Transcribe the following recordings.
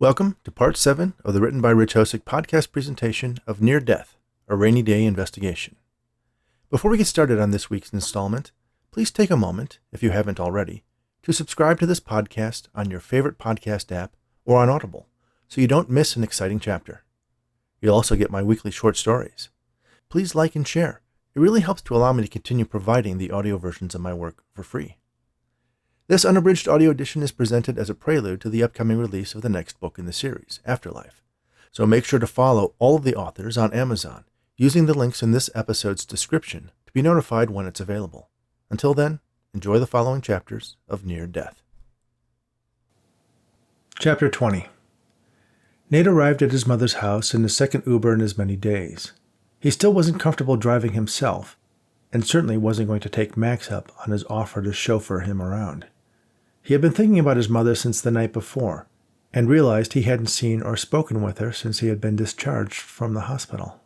Welcome to Part 7 of the Written by Rich Hosek podcast presentation of Near Death, a Rainy Day Investigation. Before we get started on this week's installment, please take a moment, if you haven't already, to subscribe to this podcast on your favorite podcast app or on Audible, so you don't miss an exciting chapter. You'll also get my weekly short stories. Please like and share. It really helps to allow me to continue providing the audio versions of my work for free. This unabridged audio edition is presented as a prelude to the upcoming release of the next book in the series, Afterlife. So make sure to follow all of the authors on Amazon, using the links in this episode's description to be notified when it's available. Until then, enjoy the following chapters of Near Death. Chapter 20. Nate arrived at his mother's house in the second Uber in as many days. He still wasn't comfortable driving himself, and certainly wasn't going to take Max up on his offer to chauffeur him around. He had been thinking about his mother since the night before, and realized he hadn't seen or spoken with her since he had been discharged from the hospital.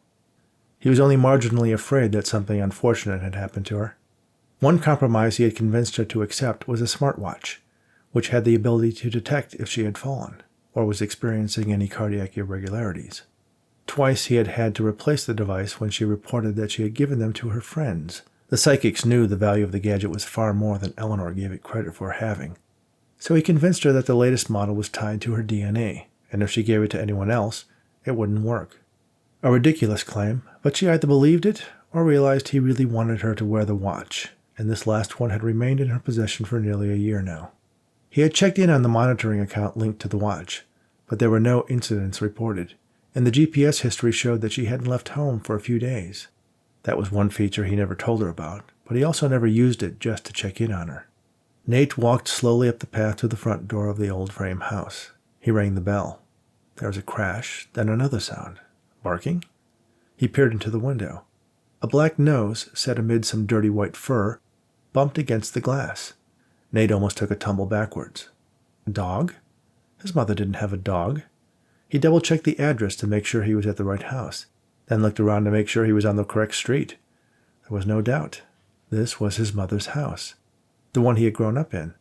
He was only marginally afraid that something unfortunate had happened to her. One compromise he had convinced her to accept was a smartwatch, which had the ability to detect if she had fallen, or was experiencing any cardiac irregularities. Twice he had had to replace the device when she reported that she had given them to her friends. The psychics knew the value of the gadget was far more than Eleanor gave it credit for having. So he convinced her that the latest model was tied to her DNA, and if she gave it to anyone else, it wouldn't work. A ridiculous claim, but she either believed it or realized he really wanted her to wear the watch, and this last one had remained in her possession for nearly a year now. He had checked in on the monitoring account linked to the watch, but there were no incidents reported, and the GPS history showed that she hadn't left home for a few days. That was one feature he never told her about, but he also never used it just to check in on her. Nate walked slowly up the path to the front door of the old frame house. He rang the bell. There was a crash, then another sound. Barking? He peered into the window. A black nose, set amid some dirty white fur, bumped against the glass. Nate almost took a tumble backwards. A dog? His mother didn't have a dog. He double-checked the address to make sure he was at the right house, then looked around to make sure he was on the correct street. There was no doubt. This was his mother's house. The one he had grown up in.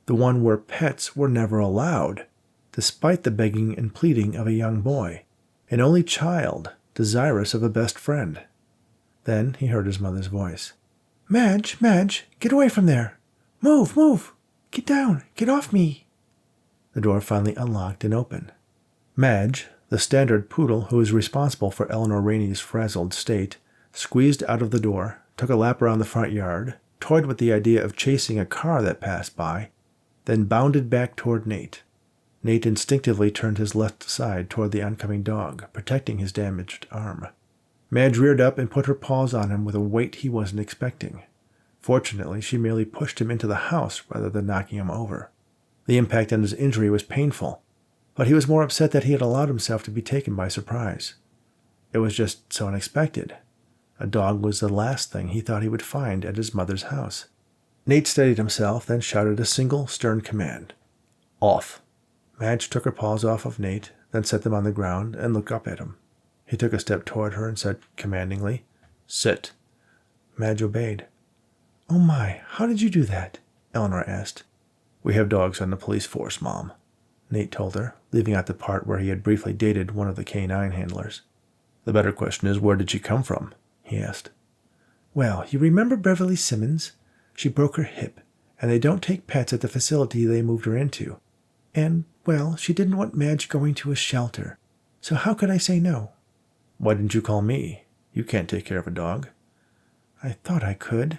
The one where pets were never allowed, despite the begging and pleading of a young boy, an only child, desirous of a best friend. Then he heard his mother's voice. Madge, get away from there. Move. Get down, get off me. The door finally unlocked and opened. Madge, the standard poodle who was responsible for Eleanor Raney's frazzled state, squeezed out of the door, took a lap around the front yard, toyed with the idea of chasing a car that passed by, then bounded back toward Nate. Nate instinctively turned his left side toward the oncoming dog, protecting his damaged arm. Madge reared up and put her paws on him with a weight he wasn't expecting. Fortunately, she merely pushed him into the house rather than knocking him over. The impact on his injury was painful, but he was more upset that he had allowed himself to be taken by surprise. It was just so unexpected. A dog was the last thing he thought he would find at his mother's house. Nate steadied himself, then shouted a single, stern command. Off. Madge took her paws off of Nate, then set them on the ground and looked up at him. He took a step toward her and said commandingly, Sit. Madge obeyed. Oh my, how did you do that? Eleanor asked. We have dogs on the police force, Mom, Nate told her, leaving out the part where he had briefly dated one of the canine handlers. The better question is, where did she come from? He asked. Well, you remember Beverly Simmons? She broke her hip, and they don't take pets at the facility they moved her into. And, well, she didn't want Madge going to a shelter. So how could I say no? Why didn't you call me? You can't take care of a dog. I thought I could.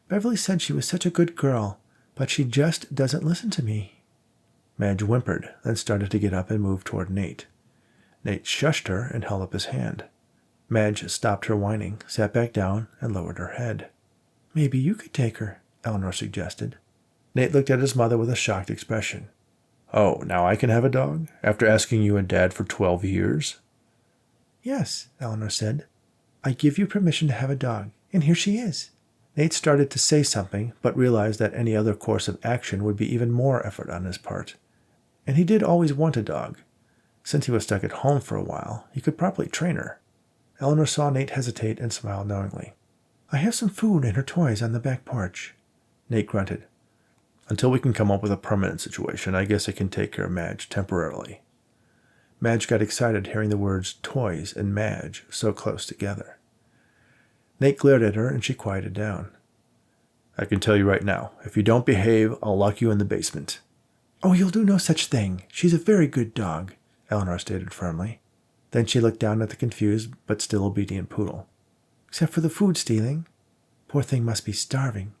Beverly said she was such a good girl, but she just doesn't listen to me. Madge whimpered, then started to get up and move toward Nate. Nate shushed her and held up his hand. Madge stopped her whining, sat back down, and lowered her head. Maybe you could take her, Eleanor suggested. Nate looked at his mother with a shocked expression. Oh, now I can have a dog, after asking you and Dad for 12 years? Yes, Eleanor said. I give you permission to have a dog, and here she is. Nate started to say something, but realized that any other course of action would be even more effort on his part. And he did always want a dog. Since he was stuck at home for a while, he could probably train her. Eleanor saw Nate hesitate and smiled knowingly. I have some food and her toys on the back porch. Nate grunted. Until we can come up with a permanent situation, I guess I can take care of Madge temporarily. Madge got excited hearing the words toys and Madge so close together. Nate glared at her, and she quieted down. I can tell you right now, if you don't behave, I'll lock you in the basement. Oh, you'll do no such thing. She's a very good dog, Eleanor stated firmly. Then she looked down at the confused but still obedient poodle. Except for the food stealing. Poor thing must be starving.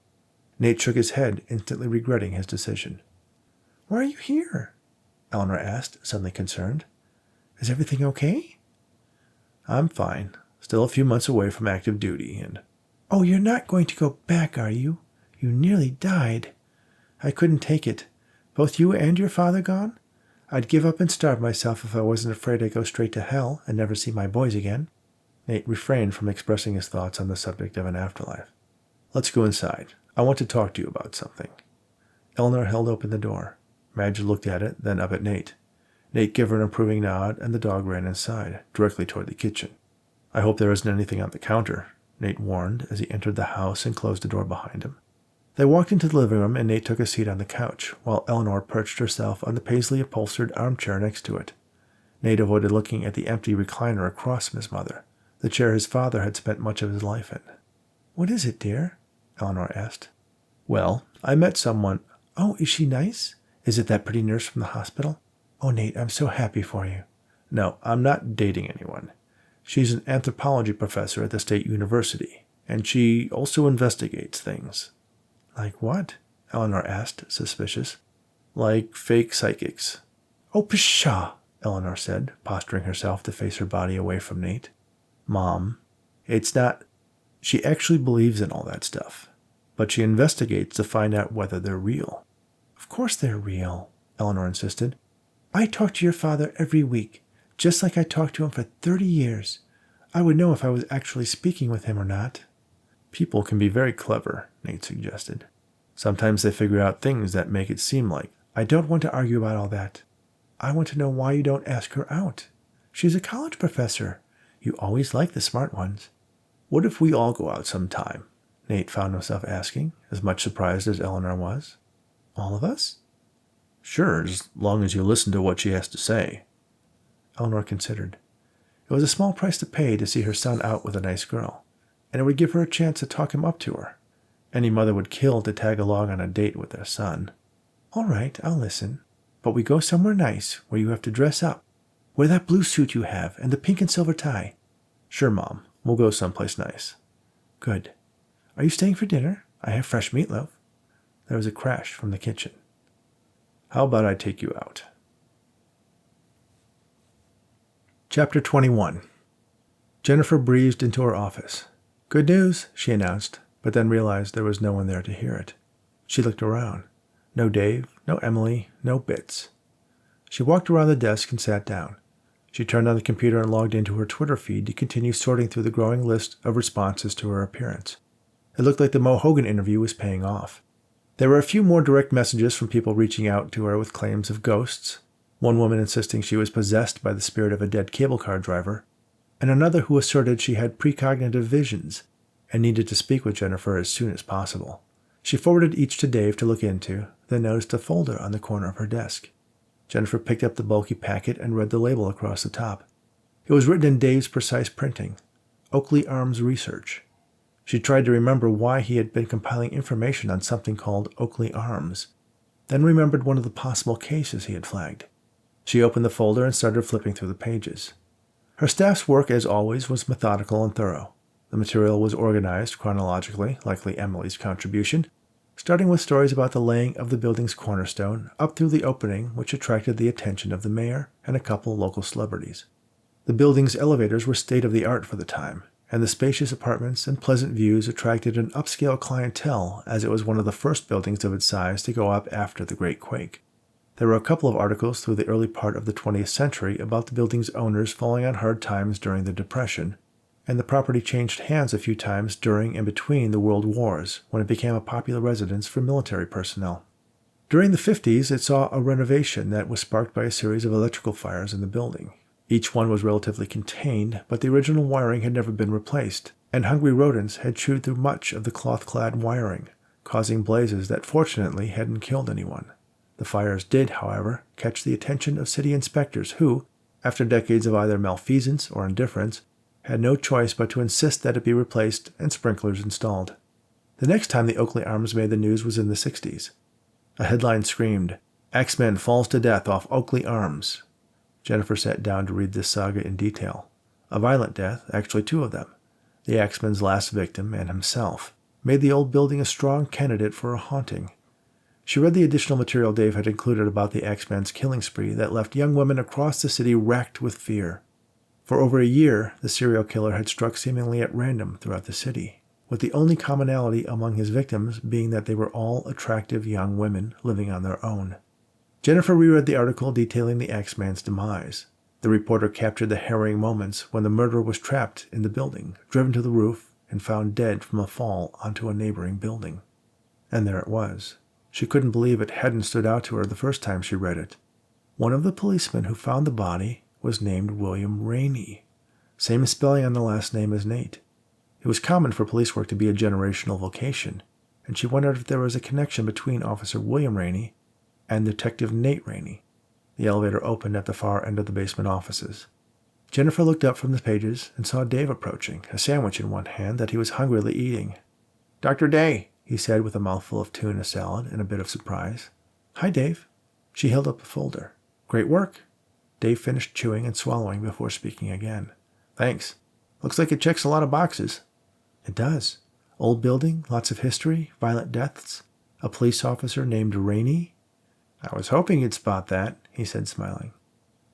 Nate shook his head, instantly regretting his decision. Why are you here? Eleanor asked, suddenly concerned. Is everything okay? I'm fine. Still a few months away from active duty, and... Oh, you're not going to go back, are you? You nearly died. I couldn't take it. Both you and your father gone? I'd give up and starve myself if I wasn't afraid I'd go straight to hell and never see my boys again. Nate refrained from expressing his thoughts on the subject of an afterlife. Let's go inside. I want to talk to you about something. Eleanor held open the door. Madge looked at it, then up at Nate. Nate gave her an approving nod, and the dog ran inside, directly toward the kitchen. I hope there isn't anything on the counter, Nate warned as he entered the house and closed the door behind him. They walked into the living room, and Nate took a seat on the couch, while Eleanor perched herself on the paisley-upholstered armchair next to it. Nate avoided looking at the empty recliner across from his mother, the chair his father had spent much of his life in. What is it, dear? Eleanor asked. Well, I met someone. Oh, is she nice? Is it that pretty nurse from the hospital? Oh, Nate, I'm so happy for you. No, I'm not dating anyone. She's an anthropology professor at the state university, and she also investigates things. Like what? Eleanor asked, suspicious. Like fake psychics. Oh, pshaw, Eleanor said, posturing herself to face her body away from Nate. Mom, it's not... She actually believes in all that stuff, but she investigates to find out whether they're real. Of course they're real, Eleanor insisted. I talk to your father every week, just like I talked to him for 30 years. I would know if I was actually speaking with him or not. People can be very clever, Nate suggested. Sometimes they figure out things that make it seem like, I don't want to argue about all that. I want to know why you don't ask her out. She's a college professor. You always like the smart ones. What if we all go out sometime? Nate found himself asking, as much surprised as Eleanor was. All of us? Sure, as long as you listen to what she has to say. Eleanor considered. It was a small price to pay to see her son out with a nice girl, and it would give her a chance to talk him up to her. Any mother would kill to tag along on a date with their son. All right, I'll listen. But we go somewhere nice, where you have to dress up. Wear that blue suit you have, and the pink and silver tie. Sure, Mom. We'll go someplace nice. Good. Are you staying for dinner? I have fresh meatloaf. There was a crash from the kitchen. How about I take you out? Chapter 21. Jennifer breezed into her office. Good news, she announced, but then realized there was no one there to hear it. She looked around. No Dave, no Emily, no Bits. She walked around the desk and sat down. She turned on the computer and logged into her Twitter feed to continue sorting through the growing list of responses to her appearance. It looked like the Mo Hogan interview was paying off. There were a few more direct messages from people reaching out to her with claims of ghosts, one woman insisting she was possessed by the spirit of a dead cable car driver, and another who asserted she had precognitive visions and needed to speak with Jennifer as soon as possible. She forwarded each to Dave to look into, then noticed a folder on the corner of her desk. Jennifer picked up the bulky packet and read the label across the top. It was written in Dave's precise printing, Oakley Arms Research. She tried to remember why he had been compiling information on something called Oakley Arms, then remembered one of the possible cases he had flagged. She opened the folder and started flipping through the pages. Her staff's work, as always, was methodical and thorough. The material was organized chronologically, likely Emily's contribution, starting with stories about the laying of the building's cornerstone, up through the opening, which attracted the attention of the mayor and a couple local celebrities. The building's elevators were state-of-the-art for the time, and the spacious apartments and pleasant views attracted an upscale clientele, as it was one of the first buildings of its size to go up after the Great Quake. There were a couple of articles through the early part of the 20th century about the building's owners falling on hard times during the Depression, and the property changed hands a few times during and between the World Wars, when it became a popular residence for military personnel. During the 50s, it saw a renovation that was sparked by a series of electrical fires in the building. Each one was relatively contained, but the original wiring had never been replaced, and hungry rodents had chewed through much of the cloth-clad wiring, causing blazes that fortunately hadn't killed anyone. The fires did, however, catch the attention of city inspectors who, after decades of either malfeasance or indifference, had no choice but to insist that it be replaced and sprinklers installed. The next time the Oakley Arms made the news was in the 60s. A headline screamed, "Axeman falls to death off Oakley Arms." Jennifer sat down to read this saga in detail. A violent death, actually 2 of them. The axeman's last victim and himself made the old building a strong candidate for a haunting. She read the additional material Dave had included about the axeman's killing spree that left young women across the city racked with fear. For over a year, the serial killer had struck seemingly at random throughout the city, with the only commonality among his victims being that they were all attractive young women living on their own. Jennifer reread the article detailing the axeman's demise. The reporter captured the harrowing moments when the murderer was trapped in the building, driven to the roof, and found dead from a fall onto a neighboring building. And there it was. She couldn't believe it hadn't stood out to her the first time she read it. One of the policemen who found the body was named William Raney, same spelling on the last name as Nate. It was common for police work to be a generational vocation, and she wondered if there was a connection between Officer William Raney and Detective Nate Raney. The elevator opened at the far end of the basement offices. Jennifer looked up from the pages and saw Dave approaching, a sandwich in one hand that he was hungrily eating. "Dr. Daye," he said with a mouthful of tuna salad and a bit of surprise. "Hi, Dave." She held up a folder. "Great work." Dave finished chewing and swallowing before speaking again. "Thanks. Looks like it checks a lot of boxes." "It does. Old building, lots of history, violent deaths, a police officer named Raney." "I was hoping you'd spot that," he said, smiling.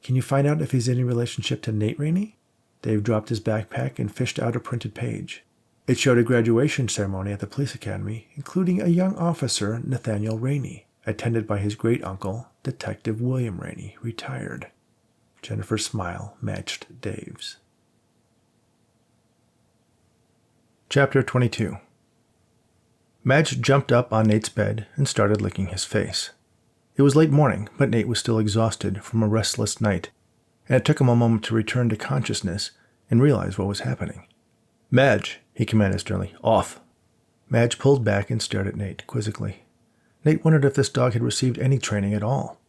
"Can you find out if he's any relationship to Nate Raney?" Dave dropped his backpack and fished out a printed page. It showed a graduation ceremony at the police academy, including a young officer, Nathaniel Raney, attended by his great-uncle, Detective William Raney, retired. Jennifer's smile matched Dave's. Chapter 22. Madge jumped up on Nate's bed and started licking his face. It was late morning, but Nate was still exhausted from a restless night, and it took him a moment to return to consciousness and realize what was happening. "Madge," he commanded sternly, "off." Madge pulled back and stared at Nate quizzically. Nate wondered if this dog had received any training at all.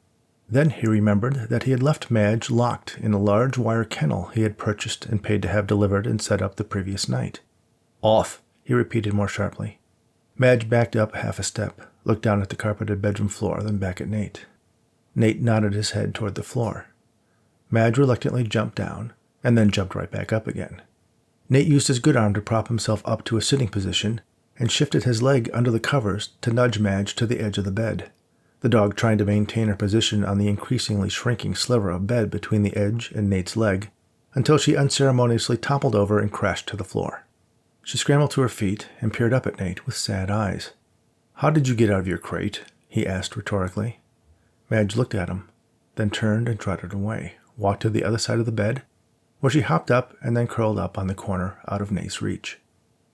Then he remembered that he had left Madge locked in a large wire kennel he had purchased and paid to have delivered and set up the previous night. "Off," he repeated more sharply. Madge backed up half a step, looked down at the carpeted bedroom floor, then back at Nate. Nate nodded his head toward the floor. Madge reluctantly jumped down, and then jumped right back up again. Nate used his good arm to prop himself up to a sitting position and shifted his leg under the covers to nudge Madge to the edge of the bed, the dog trying to maintain her position on the increasingly shrinking sliver of bed between the edge and Nate's leg, until she unceremoniously toppled over and crashed to the floor. She scrambled to her feet and peered up at Nate with sad eyes. "How did you get out of your crate?" he asked rhetorically. Madge looked at him, then turned and trotted away, walked to the other side of the bed, where she hopped up and then curled up on the corner out of Nate's reach.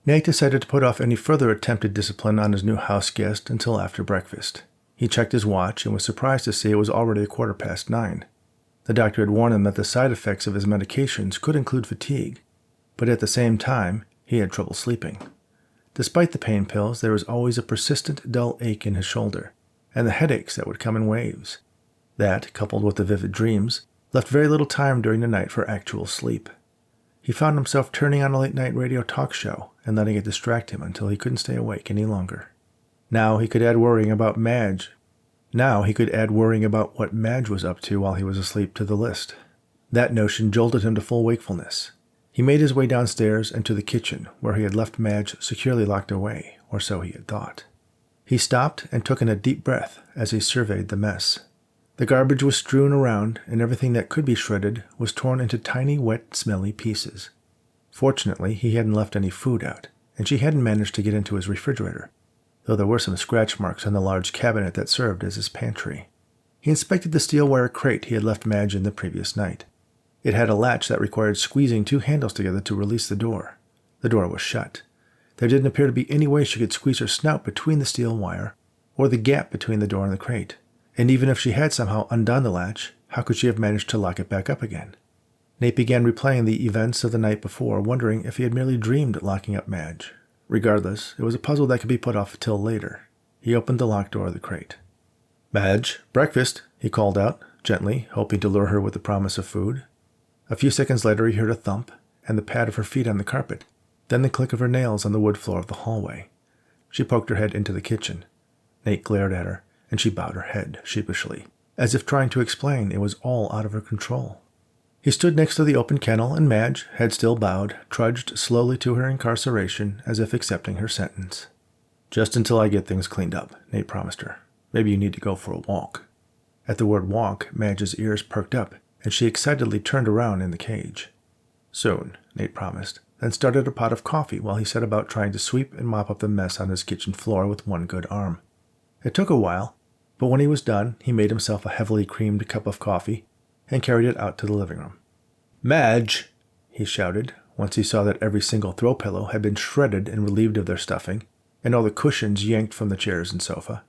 Nate decided to put off any further attempted discipline on his new house guest until after breakfast. He checked his watch and was surprised to see it was already 9:15. The doctor had warned him that the side effects of his medications could include fatigue, but at the same time, he had trouble sleeping. Despite the pain pills, there was always a persistent dull ache in his shoulder, and the headaches that would come in waves. That, coupled with the vivid dreams, left very little time during the night for actual sleep. He found himself turning on a late-night radio talk show and letting it distract him until he couldn't stay awake any longer. Now he could add worrying about what Madge was up to while he was asleep to the list. That notion jolted him to full wakefulness. He made his way downstairs and to the kitchen, where he had left Madge securely locked away, or so he had thought. He stopped and took in a deep breath as he surveyed the mess. The garbage was strewn around, and everything that could be shredded was torn into tiny, wet, smelly pieces. Fortunately, he hadn't left any food out, and she hadn't managed to get into his refrigerator, though there were some scratch marks on the large cabinet that served as his pantry. He inspected the steel wire crate he had left Madge in the previous night. It had a latch that required squeezing 2 handles together to release the door. The door was shut. There didn't appear to be any way she could squeeze her snout between the steel wire, or the gap between the door and the crate. And even if she had somehow undone the latch, how could she have managed to lock it back up again? Nate began replaying the events of the night before, wondering if he had merely dreamed locking up Madge. Regardless, it was a puzzle that could be put off till later. He opened the locked door of the crate. "Madge, breakfast," he called out, gently, hoping to lure her with the promise of food. A few seconds later he heard a thump and the pad of her feet on the carpet, then the click of her nails on the wood floor of the hallway. She poked her head into the kitchen. Nate glared at her, and she bowed her head sheepishly, as if trying to explain it was all out of her control. He stood next to the open kennel, and Madge, head still bowed, trudged slowly to her incarceration as if accepting her sentence. "Just until I get things cleaned up," Nate promised her. "Maybe you need to go for a walk." At the word walk, Madge's ears perked up, and she excitedly turned around in the cage. "Soon," Nate promised, then started a pot of coffee while he set about trying to sweep and mop up the mess on his kitchen floor with one good arm. It took a while, but when he was done, he made himself a heavily creamed cup of coffee and carried it out to the living room. "Madge!" he shouted, once he saw that every single throw pillow had been shredded and relieved of their stuffing, and all the cushions yanked from the chairs and sofa.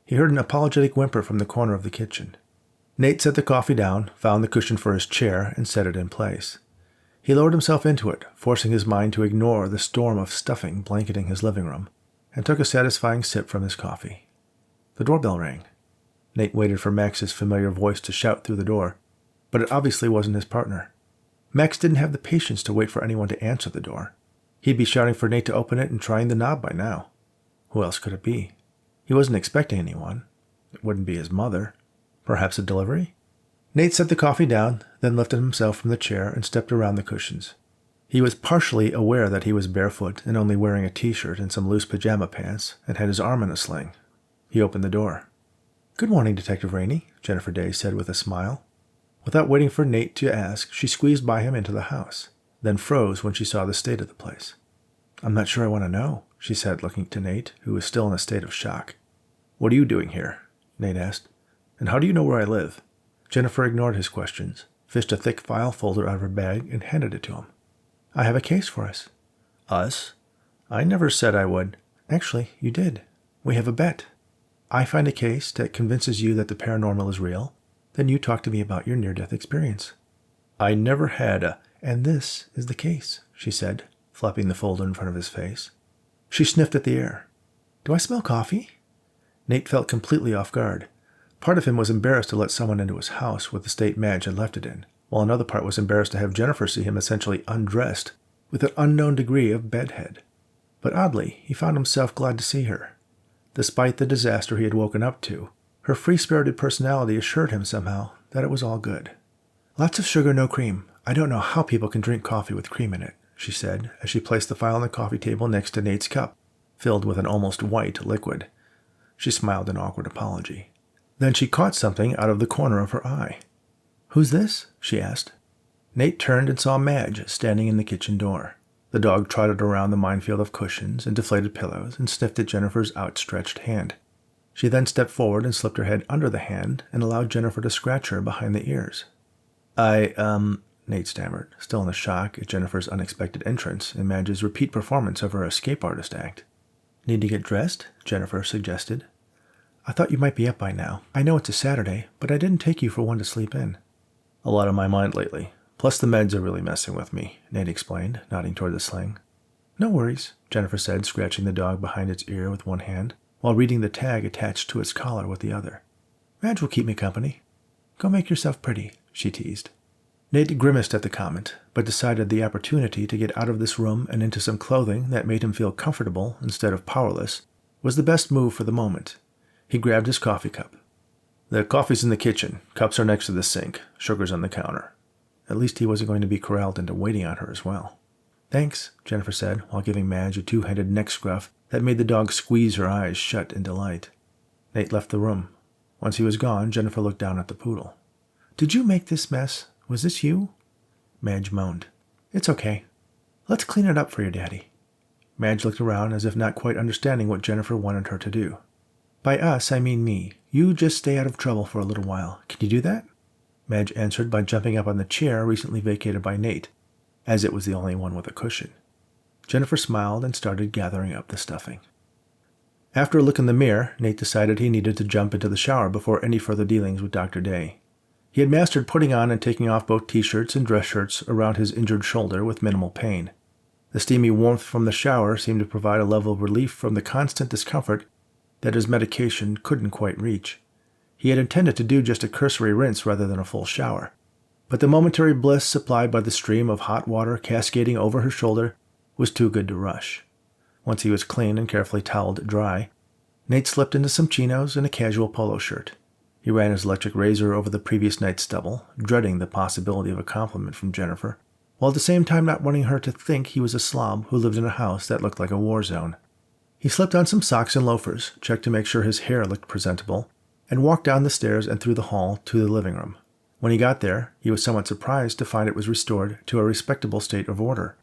He heard an apologetic whimper from the corner of the kitchen. Nate set the coffee down, found the cushion for his chair, and set it in place. He lowered himself into it, forcing his mind to ignore the storm of stuffing blanketing his living room, and took a satisfying sip from his coffee. The doorbell rang. Nate waited for Max's familiar voice to shout through the door, but it obviously wasn't his partner. Max didn't have the patience to wait for anyone to answer the door. He'd be shouting for Nate to open it and trying the knob by now. Who else could it be? He wasn't expecting anyone. It wouldn't be his mother. Perhaps a delivery? Nate set the coffee down, then lifted himself from the chair and stepped around the cushions. He was partially aware that he was barefoot and only wearing a t-shirt and some loose pajama pants, and had his arm in a sling. He opened the door. "Good morning, Detective Raney," Jennifer Daye said with a smile. Without waiting for Nate to ask, she squeezed by him into the house, then froze when she saw the state of the place. "I'm not sure I want to know," she said, looking to Nate, who was still in a state of shock. "What are you doing here?" Nate asked. "And how do you know where I live?" Jennifer ignored his questions, fished a thick file folder out of her bag, and handed it to him. "I have a case for us." "Us? I never said I would." "Actually, you did. We have a bet. I find a case that convinces you that the paranormal is real, then you talk to me about your near-death experience." "I never had a—" "And this is the case," she said, flopping the folder in front of his face. She sniffed at the air. "Do I smell coffee?" Nate felt completely off guard. Part of him was embarrassed to let someone into his house with the state Madge had left it in, while another part was embarrassed to have Jennifer see him essentially undressed, with an unknown degree of bedhead. But oddly, he found himself glad to see her. Despite the disaster he had woken up to, her free-spirited personality assured him somehow that it was all good. "Lots of sugar, no cream. I don't know how people can drink coffee with cream in it," she said, as she placed the file on the coffee table next to Nate's cup, filled with an almost white liquid. She smiled in awkward apology. Then she caught something out of the corner of her eye. "Who's this?" she asked. Nate turned and saw Madge standing in the kitchen door. The dog trotted around the minefield of cushions and deflated pillows and sniffed at Jennifer's outstretched hand. She then stepped forward and slipped her head under the hand and allowed Jennifer to scratch her behind the ears. Nate stammered, still in the shock at Jennifer's unexpected entrance and Madge's repeat performance of her escape artist act. "Need to get dressed?" Jennifer suggested. "I thought you might be up by now. I know it's a Saturday, but I didn't take you for one to sleep in." "A lot on my mind lately. Plus the meds are really messing with me," Nate explained, nodding toward the sling. "No worries," Jennifer said, scratching the dog behind its ear with one hand, while reading the tag attached to its collar with the other. "Madge will keep me company. Go make yourself pretty," she teased. Nate grimaced at the comment, but decided the opportunity to get out of this room and into some clothing that made him feel comfortable instead of powerless was the best move for the moment. He grabbed his coffee cup. "The coffee's in the kitchen. Cups are next to the sink. Sugar's on the counter." At least he wasn't going to be corralled into waiting on her as well. "Thanks," Jennifer said, while giving Madge a two-handed neck scruff that made the dog squeeze her eyes shut in delight. Nate left the room. Once he was gone, Jennifer looked down at the poodle. "Did you make this mess? Was this you?" Madge moaned. "It's okay. Let's clean it up for your daddy." Madge looked around as if not quite understanding what Jennifer wanted her to do. "By us, I mean me. You just stay out of trouble for a little while. Can you do that?" Madge answered by jumping up on the chair recently vacated by Nate, as it was the only one with a cushion. Jennifer smiled and started gathering up the stuffing. After a look in the mirror, Nate decided he needed to jump into the shower before any further dealings with Dr. Daye. He had mastered putting on and taking off both t-shirts and dress shirts around his injured shoulder with minimal pain. The steamy warmth from the shower seemed to provide a level of relief from the constant discomfort that his medication couldn't quite reach. He had intended to do just a cursory rinse rather than a full shower, But the momentary bliss supplied by the stream of hot water cascading over her shoulder was too good to rush. Once he was clean and carefully toweled dry, Nate slipped into some chinos and a casual polo shirt. He ran his electric razor over the previous night's stubble, dreading the possibility of a compliment from Jennifer, while at the same time not wanting her to think he was a slob who lived in a house that looked like a war zone. He slipped on some socks and loafers, checked to make sure his hair looked presentable, and walked down the stairs and through the hall to the living room. When he got there, he was somewhat surprised to find it was restored to a respectable state of order.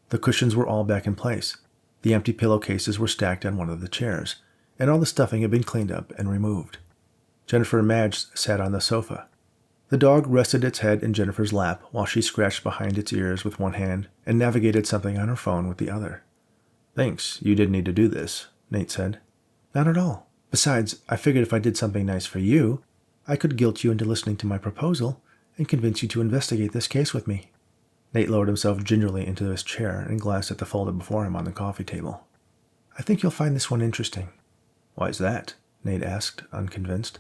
The cushions were all back in place. The empty pillowcases were stacked on one of the chairs, and all the stuffing had been cleaned up and removed. Jennifer and Madge sat on the sofa. The dog rested its head in Jennifer's lap while she scratched behind its ears with one hand and navigated something on her phone with the other. "Thanks, you didn't need to do this," Nate said. "Not at all. Besides, I figured if I did something nice for you, I could guilt you into listening to my proposal and convince you to investigate this case with me." Nate lowered himself gingerly into his chair and glanced at the folder before him on the coffee table. "I think you'll find this one interesting." "Why's that?" Nate asked, unconvinced.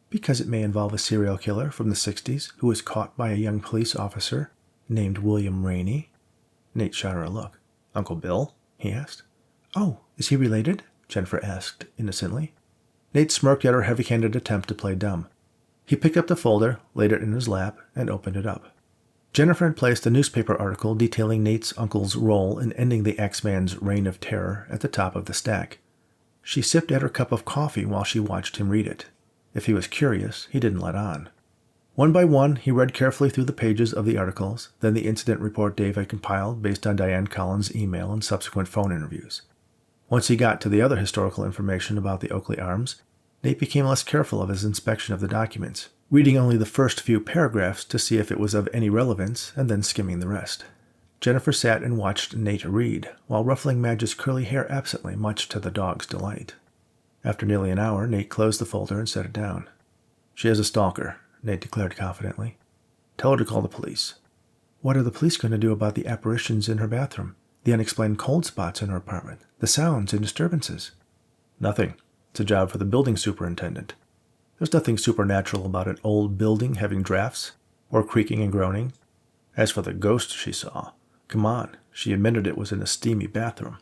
"Because it may involve a serial killer from the 60s who was caught by a young police officer named William Raney." Nate shot her a look. "Uncle Bill?" he asked. "Oh, is he related?" Jennifer asked innocently. Nate smirked at her heavy-handed attempt to play dumb. He picked up the folder, laid it in his lap, and opened it up. Jennifer had placed a newspaper article detailing Nate's uncle's role in ending the Axeman's reign of terror at the top of the stack. She sipped at her cup of coffee while she watched him read it. If he was curious, he didn't let on. One by one, he read carefully through the pages of the articles, then the incident report Dave had compiled based on Diane Collins' email and subsequent phone interviews. Once he got to the other historical information about the Oakley Arms, Nate became less careful of his inspection of the documents, reading only the first few paragraphs to see if it was of any relevance and then skimming the rest. Jennifer sat and watched Nate read, while ruffling Madge's curly hair absently, much to the dog's delight. After nearly an hour, Nate closed the folder and set it down. "She has a stalker," Nate declared confidently. "Tell her to call the police." "What are the police going to do about the apparitions in her bathroom, the unexplained cold spots in her apartment, the sounds and disturbances?" "Nothing. It's a job for the building superintendent. There's nothing supernatural about an old building having drafts, or creaking and groaning. As for the ghost she saw, come on, she admitted it was in a steamy bathroom."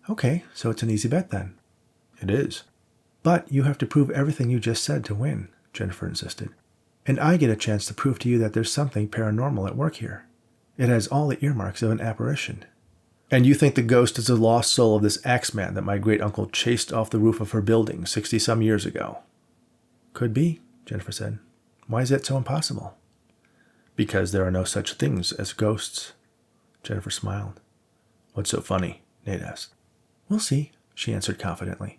"Okay, so it's an easy bet then." "It is." "But you have to prove everything you just said to win," Jennifer insisted. "And I get a chance to prove to you that there's something paranormal at work here. It has all the earmarks of an apparition." "And you think the ghost is the lost soul of this Axeman that my great-uncle chased off the roof of her building 60-some years ago?" "Could be," Jennifer said. "Why is that so impossible?" "Because there are no such things as ghosts." Jennifer smiled. "What's so funny?" Nate asked. "We'll see," she answered confidently.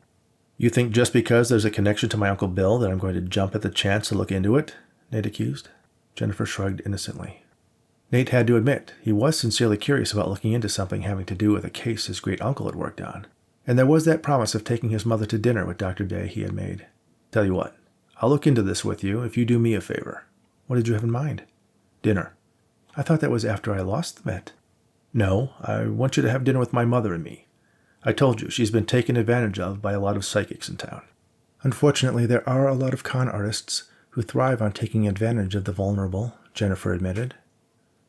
"You think just because there's a connection to my Uncle Bill that I'm going to jump at the chance to look into it?" Nate accused. Jennifer shrugged innocently. Nate had to admit he was sincerely curious about looking into something having to do with a case his great-uncle had worked on, and there was that promise of taking his mother to dinner with Dr. Daye he had made. "Tell you what, I'll look into this with you if you do me a favor." "What did you have in mind?" "Dinner." "I thought that was after I lost the bet." "No, I want you to have dinner with my mother and me. I told you, she's been taken advantage of by a lot of psychics in town." "Unfortunately, there are a lot of con artists who thrive on taking advantage of the vulnerable," Jennifer admitted.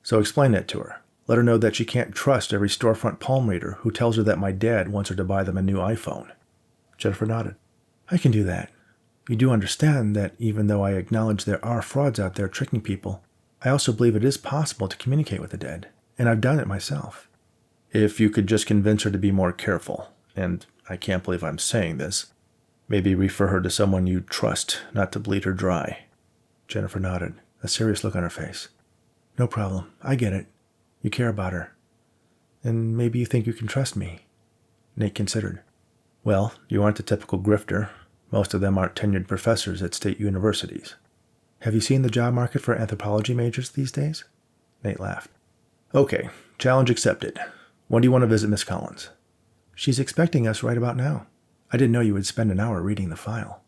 "So explain that to her. Let her know that she can't trust every storefront palm reader who tells her that my dad wants her to buy them a new iPhone." Jennifer nodded. "I can do that. You do understand that even though I acknowledge there are frauds out there tricking people, I also believe it is possible to communicate with the dead, and I've done it myself." "If you could just convince her to be more careful, and I can't believe I'm saying this, maybe refer her to someone you trust, not to bleed her dry." Jennifer nodded, a serious look on her face. "No problem. I get it. You care about her. And maybe you think you can trust me." Nate considered. "Well, you aren't the typical grifter. Most of them aren't tenured professors at state universities." "Have you seen the job market for anthropology majors these days?" Nate laughed. "Okay, challenge accepted. When do you want to visit Miss Collins?" "She's expecting us right about now. I didn't know you would spend an hour reading the file."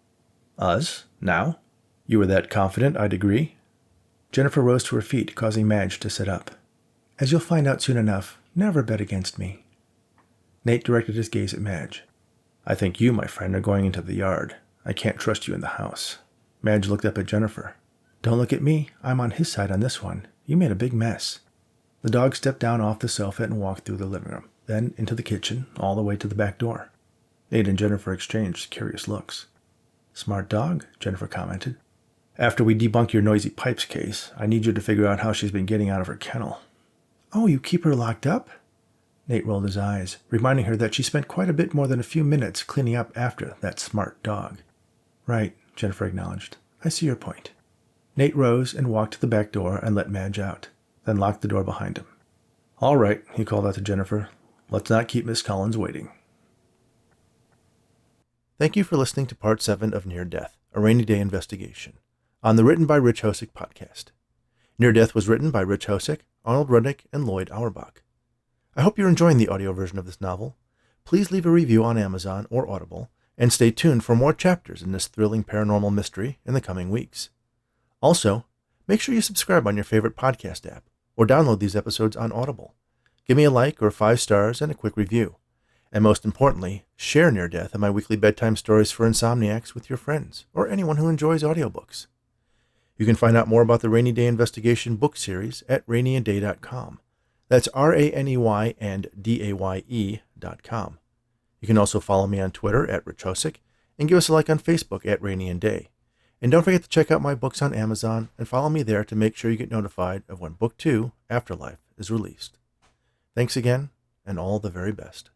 "Us? Now? You were that confident I'd agree?" Jennifer rose to her feet, causing Madge to sit up. "As you'll find out soon enough, never bet against me." Nate directed his gaze at Madge. "I think you, my friend, are going into the yard. I can't trust you in the house." Madge looked up at Jennifer. Don't look at me. I'm on his side on this one. You made a big mess. The dog stepped down off the sofa and walked through the living room, then into the kitchen, all the way to the back door. Nate and Jennifer exchanged curious looks. Smart dog, Jennifer commented. After we debunk your noisy pipes case, I need you to figure out how she's been getting out of her kennel. Oh, you keep her locked up? Nate rolled his eyes, reminding her that she spent quite a bit more than a few minutes cleaning up after that smart dog. Right, Jennifer acknowledged. I see your point. Nate rose and walked to the back door and let Madge out, then locked the door behind him. All right, he called out to Jennifer. Let's not keep Miss Collins waiting. Thank you for listening to Part 7 of Near Death, a Rainy Day investigation, on the Written by Rich Hosek podcast. Near Death was written by Rich Hosek, Arnold Rudnick, and Lloyd Auerbach. I hope you're enjoying the audio version of this novel. Please leave a review on Amazon or Audible, and stay tuned for more chapters in this thrilling paranormal mystery in the coming weeks. Also, make sure you subscribe on your favorite podcast app, or download these episodes on Audible. Give me a like or 5 stars and a quick review. And most importantly, share Near Death and my weekly bedtime stories for Insomniacs with your friends, or anyone who enjoys audiobooks. You can find out more about the Rainy Day Investigation book series at raneyanddaye.com. That's RANEY and DAYE.com. You can also follow me on Twitter at Rich Hosek and give us a like on Facebook at Raney and Daye. And don't forget to check out my books on Amazon and follow me there to make sure you get notified of when Book 2, Afterlife, is released. Thanks again, and all the very best.